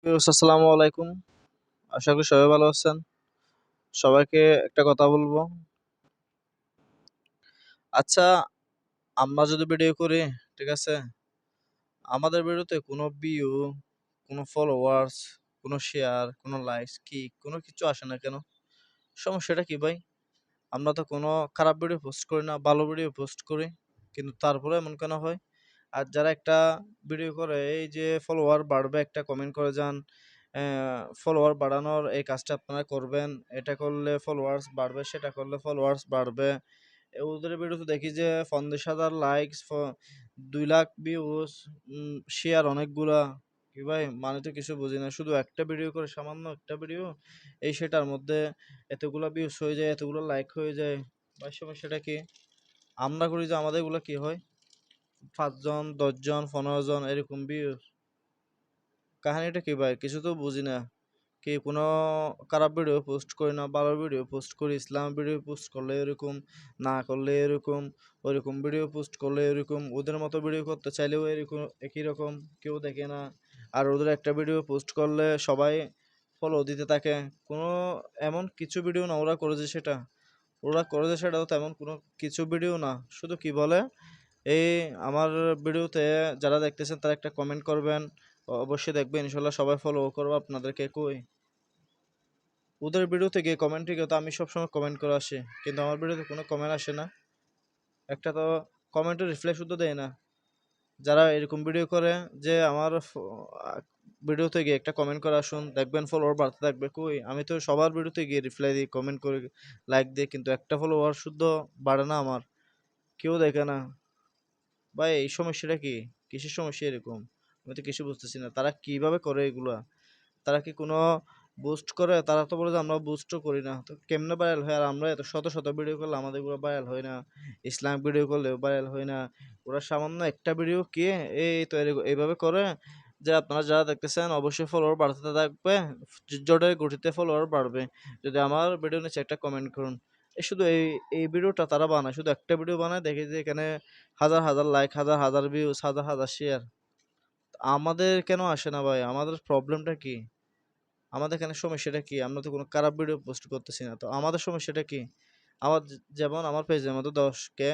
আসসালামু আলাইকুম। আশা করি সবাই ভালো আছেন। সবাইকে একটা কথা বলবো। আচ্ছা, আমরা যদি ভিডিও করি, ঠিক আছে? আমাদের ভিডিওতে কোনো ভিউ, কোনো ফলোয়ার্স, কোনো শেয়ার, কোনো লাইকস কোনো কিছু আসে না কেন? সমস্যাটা কি ভাই? আমরা তো কোনো খারাপ ভিডিও পোস্ট করি না, ভালো ভিডিও পোস্ট করি। কিন্তু তারপরেও এমন কেন হয়? আর যারা একটা ভিডিও করে এই যে ফলোয়ার বাড়বে একটা কমেন্ট করে যান, ফলোয়ার বাড়ানোর এই কাজটা আপনারা করবেন, এটা করলে ফলোয়ার্স বাড়বে, সেটা করলে ফলোয়ার্স বাড়বে। ওদের ভিডিওতে দেখি যে 50,000 লাইকস, 2 লাখ ভিউজ, শেয়ার অনেকগুলা। কি ভাই, মানে তো কিছু বুঝি না, শুধু একটা ভিডিও করে, সামান্য একটা ভিডিও, এই সেটার মধ্যে এতগুলা ভিউজ হয়ে যায়, এতগুলো লাইক হয়ে যায়। ভাই সমস্যাটা কি? আমরা করি যে আমাদের এগুলো কি হয়, 5 জন, 10 জন, 15 জন এরকম ভিউজ। কাহিনীটা কি ভাই, কিছু তো বুঝি না। কি কোনো খারাপ ভিডিও পোস্ট করি না, ভালো ভিডিও পোস্ট করি, ইসলাম ভিডিও পোস্ট করলে এরকম, না করলে এরকম, ওইরকম ভিডিও পোস্ট করলে এরকম, ওদের মতো ভিডিও করতে চাইলেও এরকম একই রকম, কেউ দেখে না। আর ওদের একটা ভিডিও পোস্ট করলে সবাই ফলো দিতে থাকে। কোনো এমন কিছু ভিডিও না ওরা করেছে সেটা তো তেমন কোনো কিছু ভিডিও না। শুধু কি বলে, এই আমার ভিডিওতে যারা দেখতেছেন তারা একটা কমেন্ট করবেন, অবশ্যই দেখবেন, ইনশাল্লাহ সবাই ফলো করবো আপনাদেরকে। কই ওদের ভিডিওতে গিয়ে কমেন্ট ঠিক তো আমি সবসময় কমেন্ট করে আসি, কিন্তু আমার ভিডিওতে কোনো কমেন্ট আসে না। একটা তো কমেন্টের রিপ্লাই শুদ্ধ দেয় না। যারা এরকম ভিডিও করে যে আমার ভিডিওতে গিয়ে একটা কমেন্ট করে আসুন, দেখবেন ফলোয়ার বাড়তে থাকবে। কই আমি তো সবার ভিডিওতে গিয়ে রিপ্লাই দিই, কমেন্ট করে, লাইক দিই, কিন্তু একটা ফলোয়ার শুদ্ধ বাড়ে না আমার, কেউ দেখে না। ভাই এই সমস্যাটা কি? কিসের সমস্যা এরকম? আমি তো কিছু বুঝতেছি না। তারা কিভাবে করে এগুলা? তারা কি কোনো বুস্ট করে? তারা তো বলে যে আমরা বুস্টও করি না। তো কেমনে ভাইরাল হয়? আর আমরা এত শত, শত ভিডিও করলে আমাদের এগুলো ভাইরাল হয় না। ইসলামিক ভিডিও করলেও ভাইরাল হয় না। ওরা সামান্য একটা ভিডিও কে এই তো এইভাবে করে যে আপনারা যারা দেখতেছেন অবশ্যই ফলোয়ার বাড়তে থাকবে। জোরের গতিতে ফলোয়ার বাড়বে। যদি আমার ভিডিও নিচে একটা কমেন্ট করুন। শুধু এই ভিডিওটা তারা বানায়। শুধু একটা ভিডিও বানায়, দেখি যে এখানে হাজার, হাজার লাইক, হাজার, হাজার ভিউজ, হাজার, হাজার শেয়ার। আমাদের কেন আসে না ভাই? আমাদের প্রবলেমটা কি? আমাদের এখানে সমস্যাটা কি? আমরা তো কোনো খারাপ ভিডিও পোস্ট করতেছি না। তো আমাদের সমস্যাটা কি? আমার যেমন আমার পেজের মধ্যে 10 কে